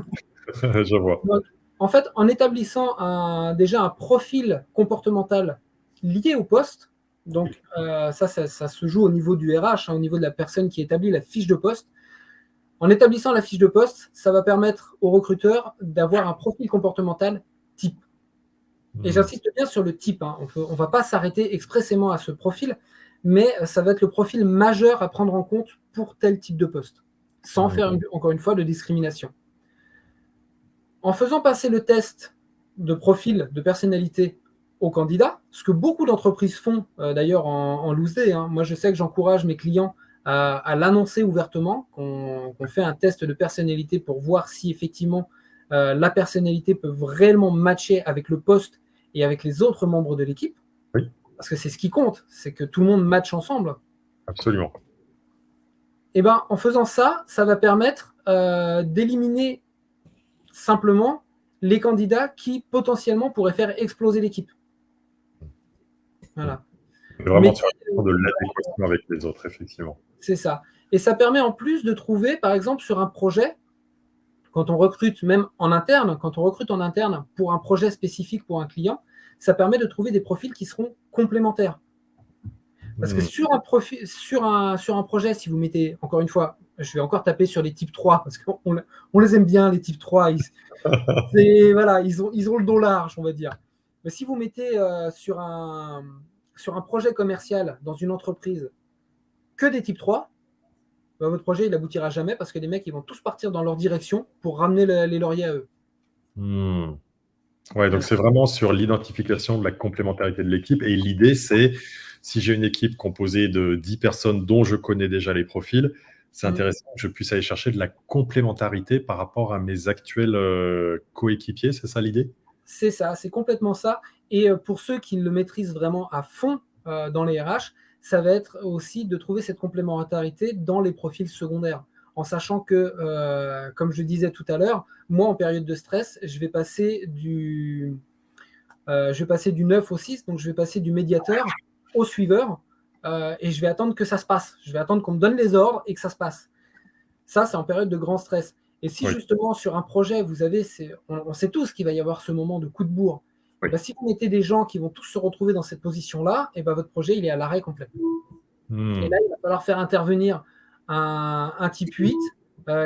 je vois. Donc, en fait, en établissant déjà un profil comportemental lié au poste, donc ça se joue au niveau du RH, au niveau de la personne qui établit la fiche de poste. En établissant la fiche de poste, ça va permettre au recruteur d'avoir un profil comportemental type. Et j'insiste bien sur le type. On ne va pas s'arrêter expressément à ce profil, mais ça va être le profil majeur à prendre en compte pour tel type de poste, sans faire, encore une fois, de discrimination. En faisant passer le test de profil, de personnalité aux candidats, ce que beaucoup d'entreprises font d'ailleurs en loose day. Moi, je sais que j'encourage mes clients à l'annoncer ouvertement, qu'on fait un test de personnalité pour voir si effectivement la personnalité peut réellement matcher avec le poste et avec les autres membres de l'équipe. Oui. Parce que c'est ce qui compte, c'est que tout le monde matche ensemble. Absolument. Et en faisant ça, ça va permettre d'éliminer simplement les candidats qui potentiellement pourraient faire exploser l'équipe. Voilà. Vraiment, Mais tu as raison de l'adéquation avec les autres, effectivement. c'est ça. Et ça permet en plus de trouver, par exemple, sur un projet, quand on recrute même en interne, quand on recrute en interne pour un projet spécifique pour un client, ça permet de trouver des profils qui seront complémentaires. Parce que Hmm. sur un projet, si vous mettez, encore une fois, je vais encore taper sur les types 3, parce qu'on les aime bien, les types 3. Voilà, ils ont le dos large, on va dire. Mais si vous mettez sur un projet commercial dans une entreprise que des types 3, bah, votre projet, il n'aboutira jamais parce que les mecs, ils vont tous partir dans leur direction pour ramener les lauriers à eux. Hmm. Ouais, donc Voilà. c'est vraiment sur l'identification de la complémentarité de l'équipe. Et l'idée, c'est, si j'ai une équipe composée de 10 personnes dont je connais déjà les profils, c'est Mm. intéressant que je puisse aller chercher de la complémentarité par rapport à mes actuels coéquipiers. C'est ça l'idée? C'est ça, c'est complètement ça. Et pour ceux qui le maîtrisent vraiment à fond dans les RH, ça va être aussi de trouver cette complémentarité dans les profils secondaires. En sachant que, comme je disais tout à l'heure, moi, en période de stress, je vais passer du 9 au 6, donc je vais passer du médiateur au suiveur, et je vais attendre que ça se passe. Je vais attendre qu'on me donne les ordres et que ça se passe. Ça, c'est en période de grand stress. Et si Oui, justement sur un projet, vous avez, on sait tous qu'il va y avoir ce moment de coup de bourre, et oui. ben, si vous mettez des gens qui vont tous se retrouver dans cette position-là, et ben, votre projet, il est à l'arrêt complet. Et Hmm. là, il va falloir faire intervenir un type 8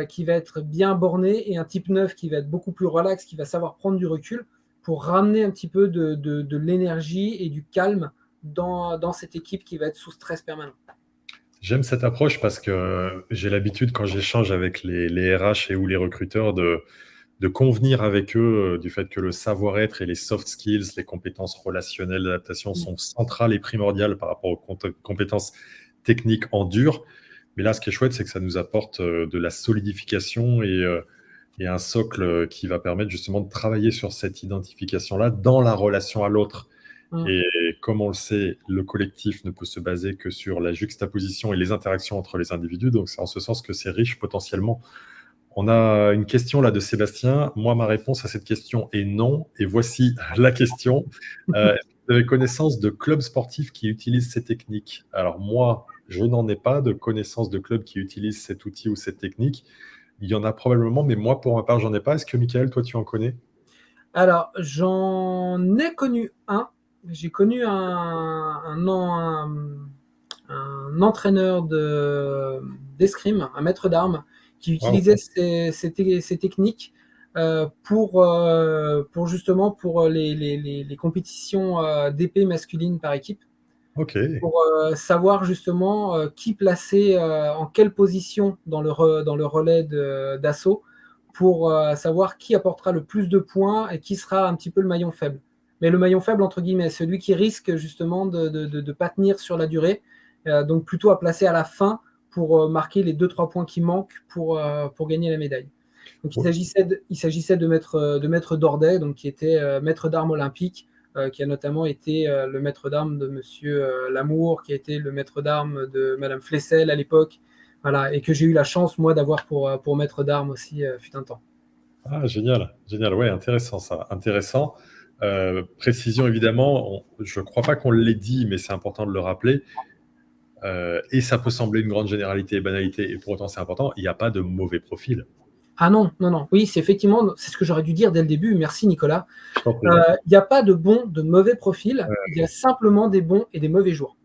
qui va être bien borné et un type 9 qui va être beaucoup plus relax, qui va savoir prendre du recul pour ramener un petit peu de l'énergie et du calme dans cette équipe qui va être sous stress permanent. J'aime cette approche parce que j'ai l'habitude, quand j'échange avec les RH et ou les recruteurs, de convenir avec eux du fait que le savoir-être et les soft skills, les compétences relationnelles d'adaptation sont centrales et primordiales par rapport aux compétences techniques en dur. Mais là, ce qui est chouette, c'est que ça nous apporte de la solidification et un socle qui va permettre justement de travailler sur cette identification-là dans la relation à l'autre. Mm. Et comme on le sait, le collectif ne peut se baser que sur la juxtaposition et les interactions entre les individus. Donc, c'est en ce sens que c'est riche potentiellement. On a une question là de Sébastien. Moi, ma réponse à cette question est non. Et voici la question. Est-ce que vous avez connaissance de clubs sportifs qui utilisent ces techniques? Alors moi, je n'en ai pas de connaissance de clubs qui utilisent cet outil ou cette technique. Il y en a probablement, mais moi, pour ma part, j'en ai pas. Est-ce que, Michael, toi, tu en connais? Alors, j'en ai connu un. J'ai connu un entraîneur d'escrime, un maître d'armes, qui Waouh. utilisait ces techniques pour justement pour les compétitions d'épée masculine par équipe, Ok. pour savoir justement qui placer en quelle position dans le relais d'assaut, pour savoir qui apportera le plus de points et qui sera un petit peu le maillon faible. Mais le maillon faible, entre guillemets, celui qui risque justement de pas tenir sur la durée, donc plutôt à placer à la fin pour marquer les 2-3 points qui manquent pour gagner la médaille. Donc il s'agissait de maître Dordet, donc, qui était maître d'armes olympique, qui a notamment été le maître d'armes de Monsieur Lamour, qui a été le maître d'armes de Madame Flessel à l'époque, voilà, et que j'ai eu la chance, moi, d'avoir pour maître d'armes aussi, fut un temps. Ah, génial, génial. Ouais, intéressant ça, intéressant. Précision évidemment, je ne crois pas qu'on l'ait dit, mais c'est important de le rappeler. Et ça peut sembler une grande généralité et banalité, et pour autant c'est important, il n'y a pas de mauvais profil. Ah non, non, non. Oui, c'est effectivement, c'est ce que j'aurais dû dire dès le début. Merci, Nicolas. Je t'en prie. Il n'y a pas de bons, de mauvais profils. Il y a simplement des bons et des mauvais jours.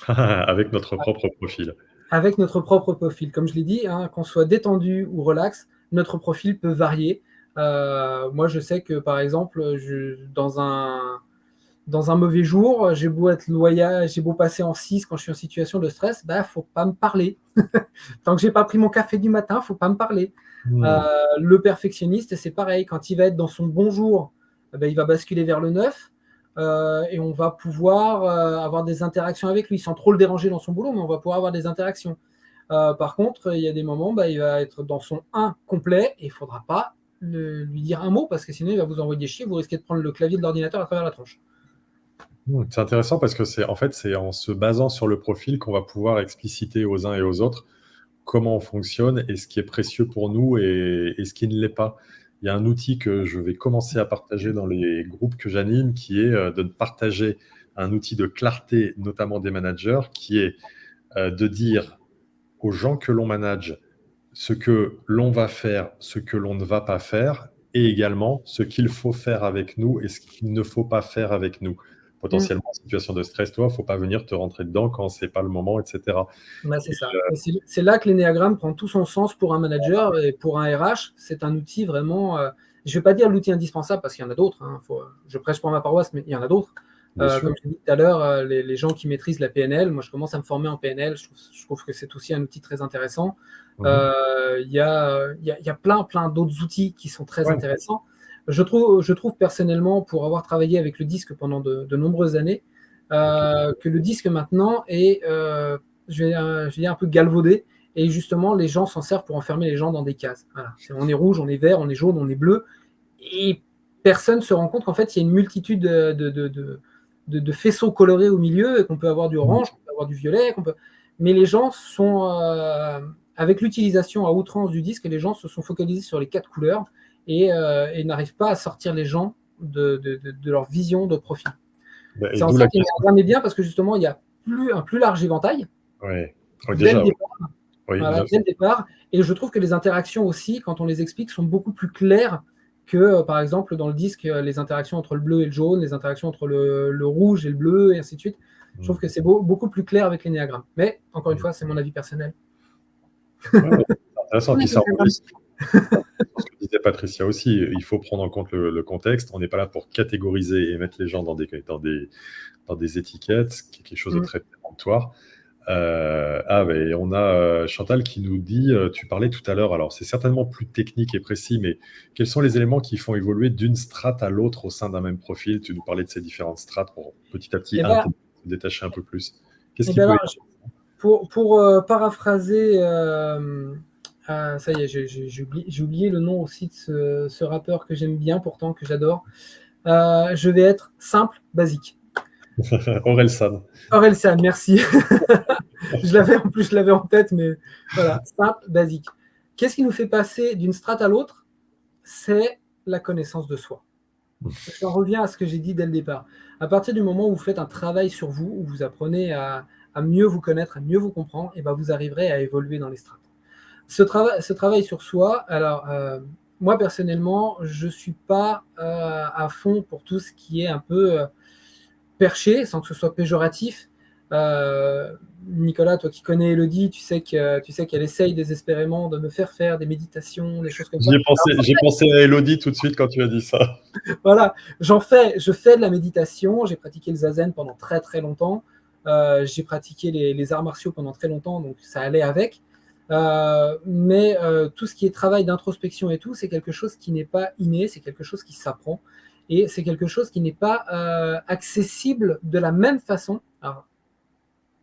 Avec notre propre profil. Avec notre propre profil. Comme je l'ai dit, hein, qu'on soit détendu ou relax, notre profil peut varier. Moi, je sais que, par exemple, dans un mauvais jour, j'ai beau être loyal, j'ai beau passer en 6 quand je suis en situation de stress, bah, faut pas me parler. Tant que j'ai pas pris mon café du matin, faut pas me parler. Le perfectionniste, c'est pareil. Quand il va être dans son bon jour, il va basculer vers le 9, et on va pouvoir avoir des interactions avec lui sans trop le déranger dans son boulot, mais on va pouvoir avoir des interactions. Par contre, il y a des moments, il va être dans son 1 complet et il ne faudra pas lui dire un mot parce que sinon il va vous envoyer chier, vous risquez de prendre le clavier de l'ordinateur à travers la tronche. C'est intéressant parce que c'est en se basant sur le profil qu'on va pouvoir expliciter aux uns et aux autres comment on fonctionne et ce qui est précieux pour nous et ce qui ne l'est pas. Il y a un outil que je vais commencer à partager dans les groupes que j'anime qui est de partager un outil de clarté, notamment des managers, qui est de dire aux gens que l'on manage ce que l'on va faire, ce que l'on ne va pas faire, et également ce qu'il faut faire avec nous et ce qu'il ne faut pas faire avec nous. Potentiellement, en situation de stress, toi, il ne faut pas venir te rentrer dedans quand ce n'est pas le moment, etc. Bah, c'est ça. Et c'est là que l'énéagramme prend tout son sens pour un manager et pour un RH. C'est un outil vraiment, je ne vais pas dire l'outil indispensable parce qu'il y en a d'autres. Hein. Je prêche pour ma paroisse, mais il y en a d'autres. Comme je l'ai dit tout à l'heure, les gens qui maîtrisent la PNL, moi je commence à me former en PNL, je trouve que c'est aussi un outil très intéressant. Il y a plein d'autres outils qui sont très intéressants. Je trouve personnellement, pour avoir travaillé avec le disque pendant de nombreuses années, que le disque maintenant est, je vais dire, un peu galvaudé, et justement les gens s'en servent pour enfermer les gens dans des cases. Voilà. On est rouge, on est vert, on est jaune, on est bleu, et personne ne se rend compte qu'en fait il y a une multitude de faisceaux colorés au milieu, et qu'on peut avoir du orange, qu'on peut avoir du violet, mais les gens sont, avec l'utilisation à outrance du disque, les gens se sont focalisés sur les 4 couleurs et n'arrivent pas à sortir les gens de leur vision de profil. C'est en ça qu'il est bien, parce que justement il y a un plus large éventail dès le départ, et je trouve que les interactions aussi, quand on les explique, sont beaucoup plus claires que, par exemple, dans le disque, les interactions entre le bleu et le jaune, les interactions entre le rouge et le bleu, et ainsi de suite. Je trouve que c'est beaucoup plus clair avec l'énéagramme. Mais, encore une fois, c'est mon avis personnel. C'est intéressant. Puis ça ce que disait Patricia aussi, il faut prendre en compte le contexte. On n'est pas là pour catégoriser et mettre les gens dans des étiquettes, ce qui est quelque chose de très péremptoire. On a Chantal qui nous dit, tu parlais tout à l'heure, alors c'est certainement plus technique et précis, mais quels sont les éléments qui font évoluer d'une strate à l'autre au sein d'un même profil? Tu nous parlais de ces différentes strates pour petit à petit se détacher un peu plus. Qu'est-ce qui pour paraphraser, ça y est, j'ai oublié le nom aussi de ce rappeur que j'aime bien, pourtant que j'adore. Je vais être simple, basique. Orelsan, merci. je l'avais en tête, mais voilà, simple, basique. Qu'est-ce qui nous fait passer d'une strate à l'autre? C'est la connaissance de soi. J'en reviens à ce que j'ai dit dès le départ. À partir du moment où vous faites un travail sur vous, où vous apprenez à mieux vous connaître, à mieux vous comprendre, et ben vous arriverez à évoluer dans les strates. Ce travail sur soi, alors moi personnellement, je ne suis pas à fond pour tout ce qui est un peu perché, sans que ce soit péjoratif. Nicolas, toi qui connais Elodie, tu sais qu'elle essaye désespérément de me faire des méditations, des choses comme ça. J'ai pensé à Elodie tout de suite quand tu as dit ça. Voilà, je fais de la méditation, j'ai pratiqué le zazen pendant très très longtemps, j'ai pratiqué les arts martiaux pendant très longtemps, donc ça allait avec. Mais tout ce qui est travail d'introspection et tout, c'est quelque chose qui n'est pas inné, c'est quelque chose qui s'apprend, et c'est quelque chose qui n'est pas accessible de la même façon. Alors,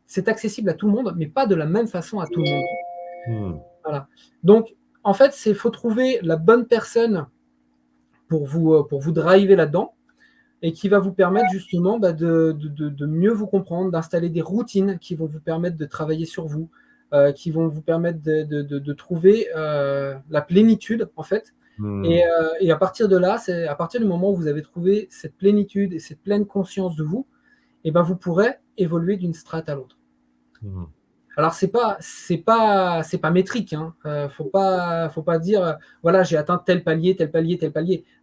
c'est accessible à tout le monde, mais pas de la même façon à tout le monde. Voilà. Donc, en fait, il faut trouver la bonne personne pour vous driver là-dedans, et qui va vous permettre justement de mieux vous comprendre, d'installer des routines qui vont vous permettre de travailler sur vous, qui vont vous permettre de trouver la plénitude, en fait. Et à partir de là, c'est à partir du moment où vous avez trouvé cette plénitude et cette pleine conscience de vous, et ben vous pourrez évoluer d'une strate à l'autre. Alors c'est pas métrique, hein. Faut pas dire voilà, j'ai atteint tel palier.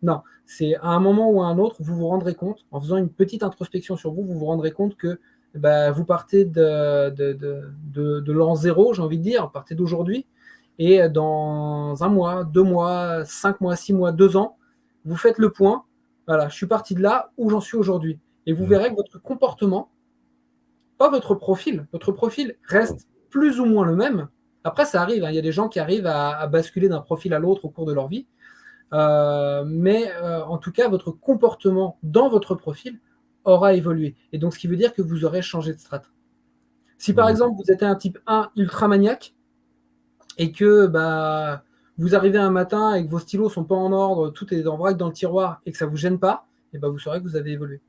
Non, c'est à un moment ou à un autre, vous vous rendrez compte, en faisant une petite introspection sur vous, vous vous rendrez compte que vous partez de l'an zéro, j'ai envie de dire, partez d'aujourd'hui, et dans 1 mois, 2 mois, 5 mois, 6 mois, 2 ans, vous faites le point. Voilà, je suis parti de là où j'en suis aujourd'hui. Et vous verrez que votre comportement, pas votre profil reste plus ou moins le même. Après, ça arrive, hein, il y a des gens qui arrivent à basculer d'un profil à l'autre au cours de leur vie. Mais en tout cas, votre comportement dans votre profil aura évolué. Et donc, ce qui veut dire que vous aurez changé de strate. Si par exemple, vous êtes un type 1 ultra maniaque et que vous arrivez un matin et que vos stylos ne sont pas en ordre, tout est en vrac dans le tiroir et que ça ne vous gêne pas, et vous saurez que vous avez évolué.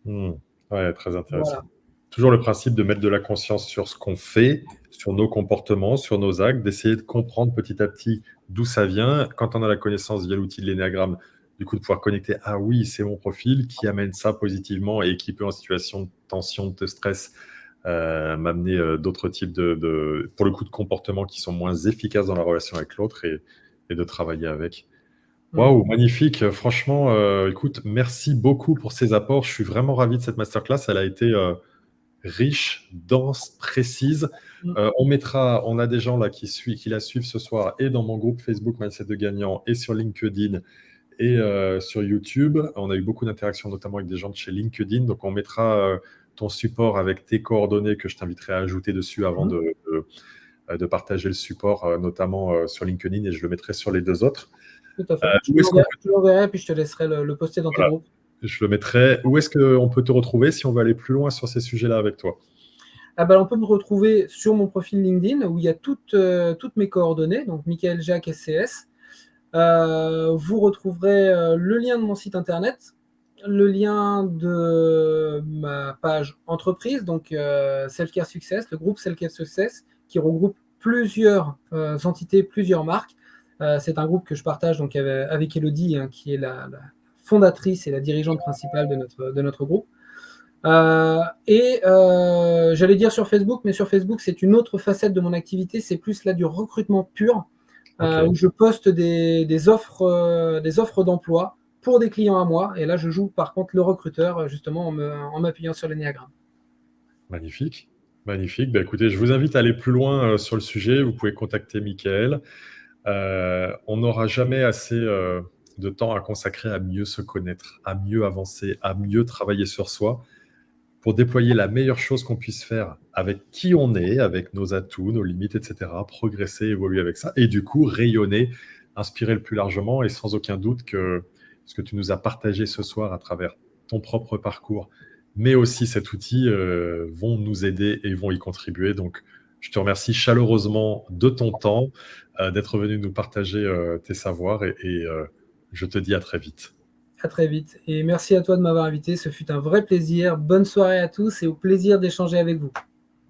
Ouais, très intéressant. Voilà. Toujours le principe de mettre de la conscience sur ce qu'on fait, sur nos comportements, sur nos actes, d'essayer de comprendre petit à petit d'où ça vient. Quand on a la connaissance via l'outil de l'énéagramme, du coup de pouvoir connecter, ah oui, c'est mon profil qui amène ça positivement et qui peut en situation de tension, de stress, m'amener d'autres types pour le coup, de comportements qui sont moins efficaces dans la relation avec l'autre et de travailler avec. Waouh, magnifique. Franchement, écoute, merci beaucoup pour ces apports. Je suis vraiment ravi de cette masterclass. Elle a été riche, dense, précise. On a des gens là qui la suivent ce soir et dans mon groupe Facebook Mindset de Gagnant et sur LinkedIn et sur YouTube. On a eu beaucoup d'interactions, notamment avec des gens de chez LinkedIn. Donc, on mettra ton support avec tes coordonnées que je t'inviterai à ajouter dessus avant de partager le support, notamment sur LinkedIn, et je le mettrai sur les deux autres. Tout à fait. Où est-ce qu'on Je l'enverrai, puis je te laisserai le poster dans tes groupes. Je le mettrai. Où est-ce qu'on peut te retrouver si on veut aller plus loin sur ces sujets-là avec toi? On peut me retrouver sur mon profil LinkedIn où il y a toutes mes coordonnées, donc Michael Jacques SCS. Vous retrouverez le lien de mon site internet, le lien de ma page entreprise, donc Self-Care Success, le groupe Self-Care Success, qui regroupe plusieurs entités, plusieurs marques. C'est un groupe que je partage donc avec Elodie, hein, qui est la fondatrice et la dirigeante principale de notre groupe. J'allais dire sur Facebook, mais sur Facebook, c'est une autre facette de mon activité. C'est plus là du recrutement pur, où je poste des offres d'emploi pour des clients à moi. Et là, je joue par contre le recruteur, justement, en m'appuyant sur l'énéagramme. Magnifique. Magnifique. Écoutez, je vous invite à aller plus loin sur le sujet. Vous pouvez contacter Michael. On n'aura jamais assez de temps à consacrer à mieux se connaître, à mieux avancer, à mieux travailler sur soi pour déployer la meilleure chose qu'on puisse faire avec qui on est, avec nos atouts, nos limites, etc. Progresser, évoluer avec ça et du coup rayonner, inspirer le plus largement, et sans aucun doute que ce que tu nous as partagé ce soir à travers ton propre parcours, mais aussi cet outil, vont nous aider et vont y contribuer. Donc, je te remercie chaleureusement de ton temps, d'être venu nous partager tes savoirs et je te dis à très vite. À très vite. Et merci à toi de m'avoir invité. Ce fut un vrai plaisir. Bonne soirée à tous et au plaisir d'échanger avec vous.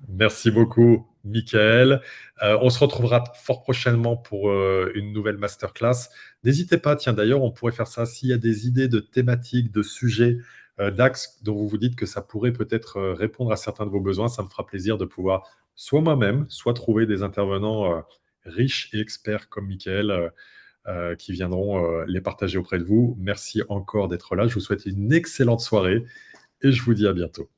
Merci beaucoup, Michael. On se retrouvera fort prochainement pour une nouvelle masterclass. N'hésitez pas, tiens, d'ailleurs, on pourrait faire ça s'il y a des idées de thématiques, de sujets, d'axes dont vous vous dites que ça pourrait peut-être répondre à certains de vos besoins. Ça me fera plaisir de pouvoir soit moi-même, soit trouver des intervenants riches et experts comme Michael qui viendront les partager auprès de vous. Merci encore d'être là. Je vous souhaite une excellente soirée et je vous dis à bientôt.